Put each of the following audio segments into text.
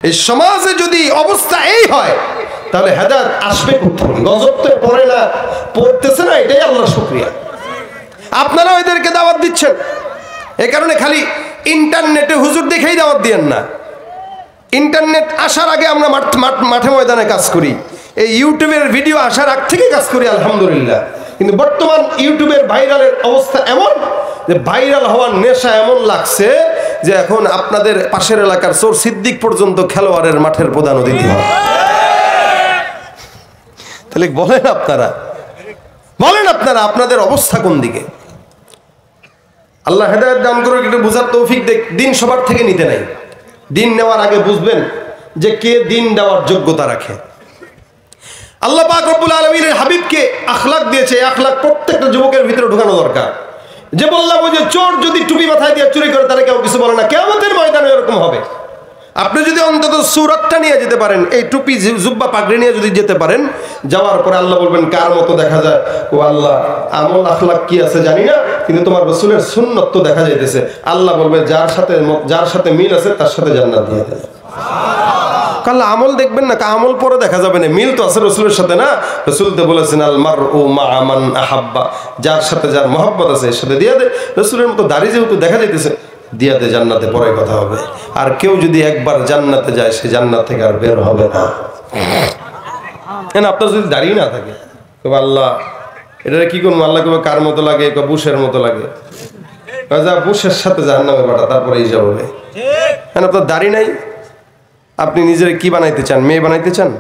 এই সমাজে যদি অবস্থা এই হয় তাহলে হেদায়েত আসবে কোথায়? গজব তো পড়ে না, পড়তেছে না, এটাই আল্লাহর শুকরিয়া। আপনারা এদেরকে দাওয়াত দিচ্ছেন, এই কারণে খালি ইন্টারনেটে হুজুর দেখেই দাওয়াত দিয়েন না। ইন্টারনেট আসার আগে আমরা মাঠে ময়দানে কাজ করি, এই ইউটিউবের ভিডিও আসার আগ থেকে কাজ করি আলহামদুলিল্লাহ। কিন্তু বর্তমান ইউটিউবের ভাইরালের অবস্থা এমন যে ভাইরাল হওয়ার নেশা এমন লাগছে যে এখন আপনাদের পাশের এলাকার চোর সিদ্দিক পর্যন্ত খেলোয়াড়ের মাঠের প্রধান অতিথি হয়। তাহলে বলেন আপনারা আপনাদের অবস্থা কোন দিকে? আল্লাহ হেদায়েত দান করে একটু বুঝার তৌফিক দেখ। দিন সবার থেকে নিতে নাই, দিন নেওয়ার আগে বুঝবেন যে কে দিন দেওয়ার যোগ্যতা রাখে। আল্লাহ পাক রব্বুল আলামিনের হাবিবকে আখলাক দিয়েছে, এই আখলাক প্রত্যেকটা যুবকের ভিতরে ঢোকানো দরকার। যে বললাম ওই যে চোর যদি টুপি মাথায় দিয়ে চুরি করে তাহলে কেউ কিছু বলে না, কিয়ামতের ময়দানে এরকম হবে। আপনি যদি অন্তত সুরাতটা নিয়ে যেতে পারেন, এই টুপি জুব্বা পাগড়ি নিয়ে যদি যেতে পারেন, যাওয়ার পরে আল্লাহ বলবেন কার মতো দেখা যায়? ও আল্লাহ, আমল আখলাক কি আছে জানি না, কিন্তু তোমার রাসূলের সুন্নাত তো দেখা যাইতেছে। আল্লাহ বলবে যার সাথে মিল আছে তার সাথে জান্নাত দিয়ে দেয়। আল্লাহ আমল দেখবেন না, আমল পরে দেখা যাবে না, মিল তো আছে রাসূলের সাথে না। রাসূল তো বলেছেন আল মারউ মা'a মান আহাব্বা, যার সাথে যার মহব্বত আছে এর সাথে দিয়ে দে। রাসূলের মতো দাড়ি যেহেতু দেখা যাইতেছে, দিয়া দে, জান্নাতে পরে কথা হবে। আর কেউ যদি একবার জান্নাতে যায় সে জান্নাত থেকে আর বের হবে না। আপনার যদি দাড়ি না থাকে তবে আল্লাহ এটা কি করবো? আল্লাহ কবে কার মতো লাগে? বুশের মতো লাগে। যা বুশের সাথে জাহান্নামে পাঠা, তারপরে এই যাবে। আপনার দাড়ি নাই, আপনি নিজের কি বানাইতে চান? মেয়ে বানাইতে চান?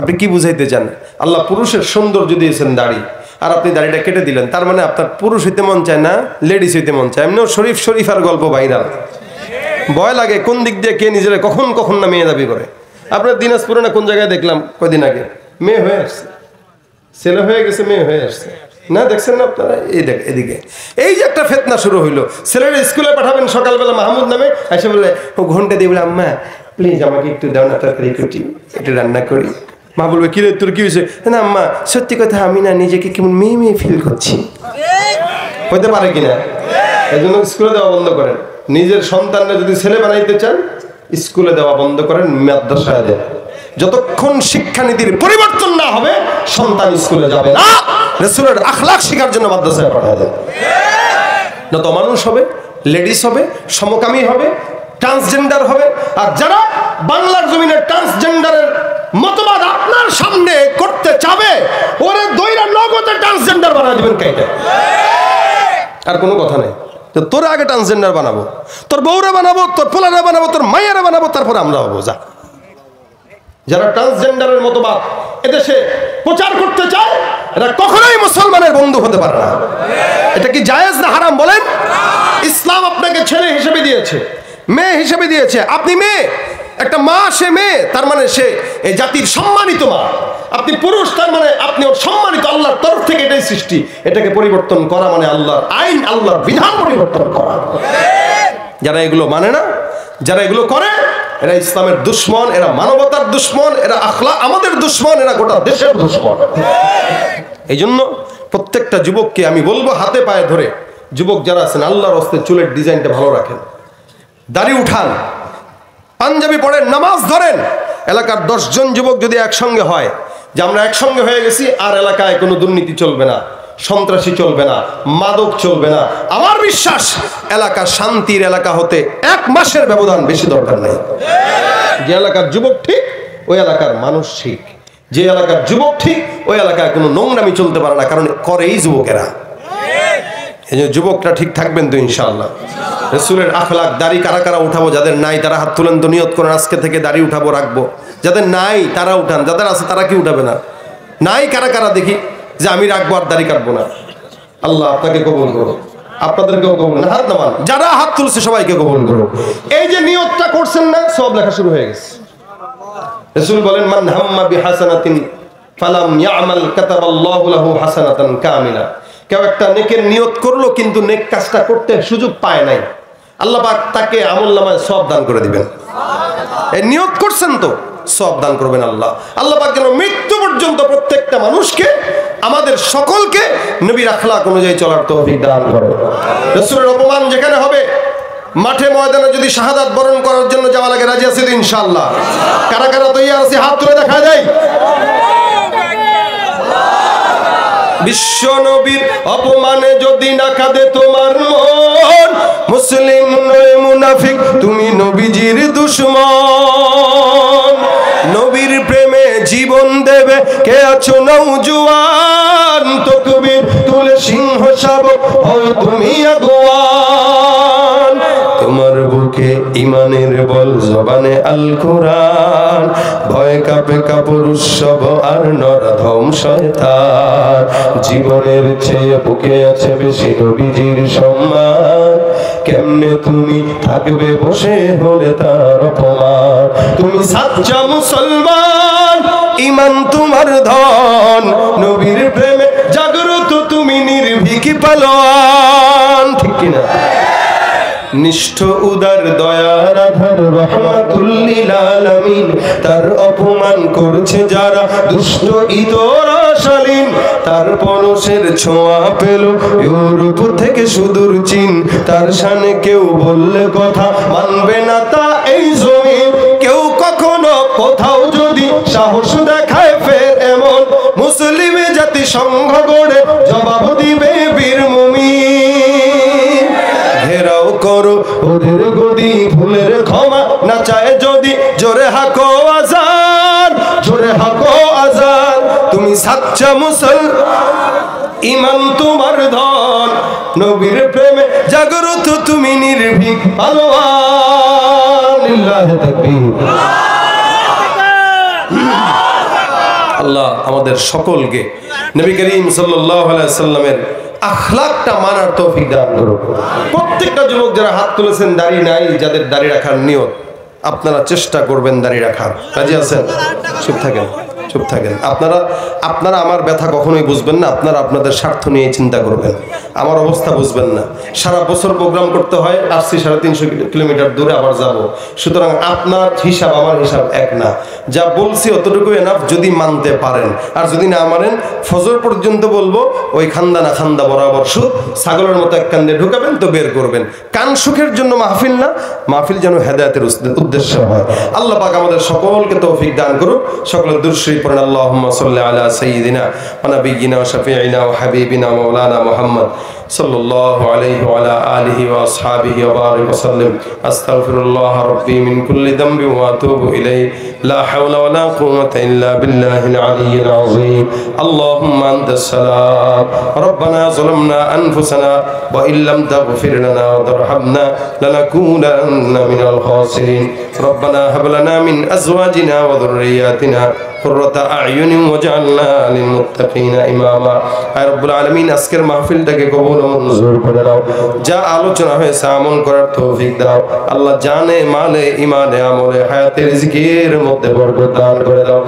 আপনি কি বুঝাইতে চান? আল্লাহ পুরুষের সৌন্দর্য দিয়েছেন দাড়ি, আর আপনি দাড়িটা কেটে দিলেন, তার মানে আপনার পুরুষ হইতে মন চায় না, লেডিস হইতে মন চায়। এমনিও শরীফার গল্প ভাইরাল, ভয় লাগে কোন দিক দিয়ে কে নিজেরা কখন না মেয়ে দাবি করে। আপনার দিনাজপুরে না কোন জায়গায় দেখলাম কদিন আগে, মেয়ে হয়ে আসছে, ছেলে হয়ে গেছে, মেয়ে হয়ে আসছে না, দেখছেন না আপনারা? এদিকে এই যে একটা ফেতনা শুরু হইলো। ছেলেরা স্কুলে পাঠাবেন সকালবেলা, মাহমুদ নামে এসে বলে ও ঘন্টা দিয়ে বলে আম্মা প্লিজ আমাকে একটু দাও না, তরকারি কুটি একটু রান্না করি। মা বলবে কি রে তোর কি হয়েছে? না আম্মা সত্যি কথা আমি না নিজেকে কেমন মেয়ে ফিল করছি। হইতে পারে কিনা? এই জন্য স্কুলে দেওয়া বন্ধ করেন। নিজের সন্তানরা যদি ছেলে বানাইতে চান স্কুলে দেওয়া বন্ধ করেন, মাদ্রাসায় দেন। যতক্ষণ শিক্ষানীতির পরিবর্তন না হবে সন্তান স্কুলে যাবে না। রাসূলের আখলাক শেখার জন্য মাদ্রাসায় পাঠায় দেন। না তো মানুষ হবে, লেডিস হবে, সমকামী হবে, ট্রান্সজেন্ডার হবে। আর যারা বাংলার জমিনে ট্রান্সজেন্ডারের মতবাদ আপনার সামনে করতে চাবে, ওরে দইরা নগদে ট্রান্সজেন্ডার বানায় দিবেন কাইটা। আর কোনো কথা নেই। তো তোর আগে ট্রান্সজেন্ডার বানাবো, তোর বউরে বানাবো, তোর পোলারে বানাবো, তোর মাইয়ারে বানাবো, তারপরে আমরা হবো। যা যারা ট্রান্সজেন্ডারের মতবাদ এদেশে প্রচার করতে চায় এরা কখনোই মুসলমানের বন্ধু হতে পারে না। এটা কি জায়েজ না হারাম বলেন? ইসলাম আপনাকে ছেলে হিসেবে দিয়েছে, মেয়ে হিসেবে দিয়েছে। আপনি মেয়ে, একটা মা সে মেয়ে, তার মানে সে এই জাতির সম্মানিত মা। আপনি পুরুষ, তার মানে আপনি ওর সম্মানিত। আল্লাহর তরফ থেকে এটাই সৃষ্টি। এটাকে পরিবর্তন করা মানে আল্লাহর আইন, আল্লাহর বিধান পরিবর্তন করা। যারা এগুলো মানে না, যারা এগুলো করে, এরা ইসলামের দুশ্মন, এরা মানবতার দুশ্মন, এরা আখলাক আমাদের দুশ্মন, এরা গোটা দেশের দুশ্মন। এই জন্য প্রত্যেকটা যুবককে আমি বলবো হাতে পায়ে ধরে, যুবক যারা আছেন আল্লাহর হস্তে চুলের ডিজাইনটা ভালো রাখেন, দাড়ি উঠান, পাঞ্জাবি পড়েন, নামাজ ধরেন। এলাকার 10 জন যুবক যদি একসঙ্গে হয় যে আমরা একসঙ্গে হয়ে গেছি, আর এলাকায় কোনো দুর্নীতি চলবে না, সন্ত্রাসী চলবে না, মাদক চলবে না, আমার বিশ্বাস এলাকা শান্তির এলাকা হতে 1 মাসের ব্যবধান বেশি দরকার নেই। যে এলাকার যুবক ঠিক ওই এলাকার মানুষ ঠিক, যে এলাকার যুবক ঠিক ওই এলাকায় কোনো নোংরামি চলতে পারে না, কারণ করেই যুবকেরা। এই যে যুবকরা ঠিক থাকবেন তো ইনশাআল্লাহ। রাসূলের আখলাক, দাড়ি কারা কারা উঠাবো? যাদের নাই তারা হাত তুলেন তো, নিয়ত করেন আজকে থেকে দাড়ি উঠাবো, রাখবো। যাদের নাই তারা উঠান, যাদের আছে তারা কি উঠাবে না? নাই কারা কারা দেখি যে আমি রাখবো আর দাড়ি কাটবো না। আল্লাহ আপনাকে কবুল করো, আপনাদেরকেও কবুল না। হাত নামান, যারা হাত তুলছে সবাইকে কবুল করো। এই যে নিয়তটা করছেন না, সব লেখা শুরু হয়ে গেছে। রাসূল বলেন মান হাম্মা বিহাসানাতিন ফালাম ইয়ামাল কাতাবাল্লাহু লাহু হাসানাতান কামিলা। কেউ একটা নেকের নিয়ত করলো কিন্তু নেক কাজটা করতে সুযোগ পায় নাই, আল্লাহ পাক তাকে আমলনামায় সওয়াব দান করে দিবেন। এই নিয়ত করছেন তো, সওয়াব দান করবেন আল্লাহ। আল্লাহ পাক যেন মৃত্যু পর্যন্ত প্রত্যেকটা মানুষকে, আমাদের সকলকে নবীর আখলাক অনুযায়ী চলার তৌফিক দান করেন। রাসূলের অপমান যেখানে হবে মাঠে ময়দানে যদি শাহাদাত বরণ করার জন্য যাওয়া লাগে রাজি আছি তো ইনশাআল্লাহ? কারা কারা তৈয়ার আছে হাত তুলে দেখা যায়। বিশ্ব নবীর অপমানে যদি না কাঁদে তোমার মন, মুসলিম নয় মুনাফিক তুমি নবীজির দুশমন। নবীর প্রেমে জীবন দেবে কে আছো নওজোয়ান, তাকবীর তুলে সিংহ শাবক হও তুমি আগুয়ান। তোমার বুকে ইমানের বল জবানে আল কোরআন, ভয় কাঁপে কাপুর উৎসব আর নরধম শয়তান। জীবনের চেয়ে বুকে আছে বেশি নবীজির সম্মান, কেমনে তুমি থাকবে বসে হলে তার অপমান। তুমি সাচ্চা মুসলমান, ইমান তোমার ধন, নবীর প্রেমে জাগ্রত তুমি নির্ভীক পালোয়ান। ঠিক কিনা? নিষ্ঠ উদার দয়ার আধার রহমাতুল লিল আলামিন, তার অপমান করছে যারা দুষ্ট ইতর শালীন। তার পরশের ছোঁয়া পেল ইউরোপ থেকে সুদূর চীন, তার শানে কেউ বললে কথা মানবে না তা এই জমিন। কেউ কখনো কোথাও যদি সাহস দেখায় ফের এমন, মুসলিম জাতি সংঘ গড়ে জবাব দিবে বীর মুমিন। ঘেরাও করো ওদের গদি ভুলের ক্ষমা না চায় যদি, জোরে হাকো আজান, জোরে হাকো আজান। তুমি সাচ্চা মুসলমান, ইমান তোমার ধন, নবীর প্রেমে জাগ্রত তুমি নির্ভীক পালোয়ান। লিল্লাহি তাকবীর। আল্লাহ আমাদের সকলকে নবী করিম সাল্লাল্লাহু আলাইহি সাল্লামের আখলাকটা মানার তৌফিক দান করুন। প্রত্যেকটা যুবক যারা হাত তুলেছেন দাড়ি নাই, যাদের দাড়ি রাখার নিয়ত, আপনারা চেষ্টা করবেন দাড়ি রাখার। রাজি আছেন? চুপ থাকেন, চুপ থাকেন। আপনারা আমার ব্যথা কখনোই বুঝবেন না, আপনারা আপনাদের স্বার্থ নিয়ে চিন্তা করবেন, আমার অবস্থা বুঝবেন না। সারা বছর প্রোগ্রাম করতে হয়, আসছি 350 কিলোমিটার দূরে আবার যাব, সুতরাং আপনার হিসাব আমার হিসাব এক না। যা বলছি অতটুকু এনাফ যদি মানতে পারেন, আর যদি না মানেন ফজর পর্যন্ত বলবো ওই খান্দা না খান্দা বরাবর সুদ, ছাগলের মতো এক কান্দে ঢুকাবেন তো বের করবেন। কান সুখের জন্য মাহফিল না, মাহফিল যেন হেদায়েতের উদ্দেশ্য হয়। আল্লাহ পাক আমাদের সকলকে তৌফিক দান করুক। সকলের দুরূদ পড়েন। আল্লাহুম্মা সাল্লি আলা সাইয়্যিদিনা ওয়া নাবিয়্যিনা ওয়া শাফিঈনা ওয়া হাবিবিনা মাওলানা মুহাম্মদ সাল্লাল্লাহু আলাইহি ওয়া আলা আলিহি ওয়া আসহাবিহি ওয়া বারিক ওয়া সাল্লিম। আস্তাগফিরুল্লাহ রাব্বি মিন কুল্লি যামবি ওয়া আতুবু ইলাইহি। লা হাওলা ওয়া লা কুওয়াতা ইল্লা বিল্লাহিল আলিয়্যিল আযীম। আল্লাহুম্মা আনতাস সালাম, রাব্বানা যালামনা আনফুসানা ওয়া ইল্লাম তাগফির লানা ওয়া তারহামনা লানাকুনান্না মিনাল খাসিরিন। রাব্বানা হাব লানা মিন আজওয়াজিনা ওয়া যুররিয়্যাতিনা কুররাতা আ'য়ুনিন ওয়াজআলনা লিল মুত্তাকিনা ইমামা। আয় রব্বুল আলামিন, আজকের মাহফিলটাকে কবুল ও মঞ্জুর করে দাও। যা আলোচনা হয়েছে আমল করার তৌফিক দাও আল্লাহ। জানে মালে ইমানে আমলে হায়াতে রিজকির মধ্যে বরকত দান করে দাও।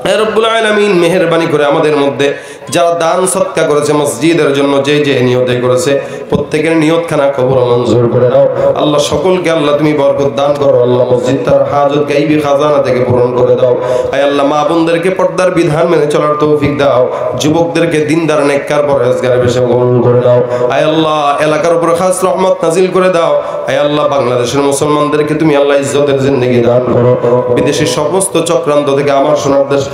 আয় রব্বুল আলামিন, মেহেরবানি করে আমাদের মধ্যে যারা দান সদকা করেছে মসজিদের জন্য, যে যে নিয়তে করেছে, প্রত্যেকের নিয়তখানা কবুল ও মঞ্জুর করে দাও আল্লাহ। সকলকে আল্লাহ তুমি বরকত দান করো আল্লাহ। মসজিদটার হাজত গাইবি খাজানা থেকে পূরণ করে দাও। আয় আল্লাহ, মা বোনদেরকে পর্দার বিধান মেনে চলার তৌফিক দাও। যুবকদেরকে দিনদার নেককার পরহেজগার বেশে কবুল করে দাও। আয় আল্লাহ, এলাকার উপর খাস রহমত নাজিল করে দাও। আয় আল্লাহ, বাংলাদেশের মুসলমানদেরকে তুমি আল্লাহ ইজ্জতের জিন্দেগি দান করো। বিদেশি সমস্ত চক্রান্ত থেকে আমার সোনার দেশ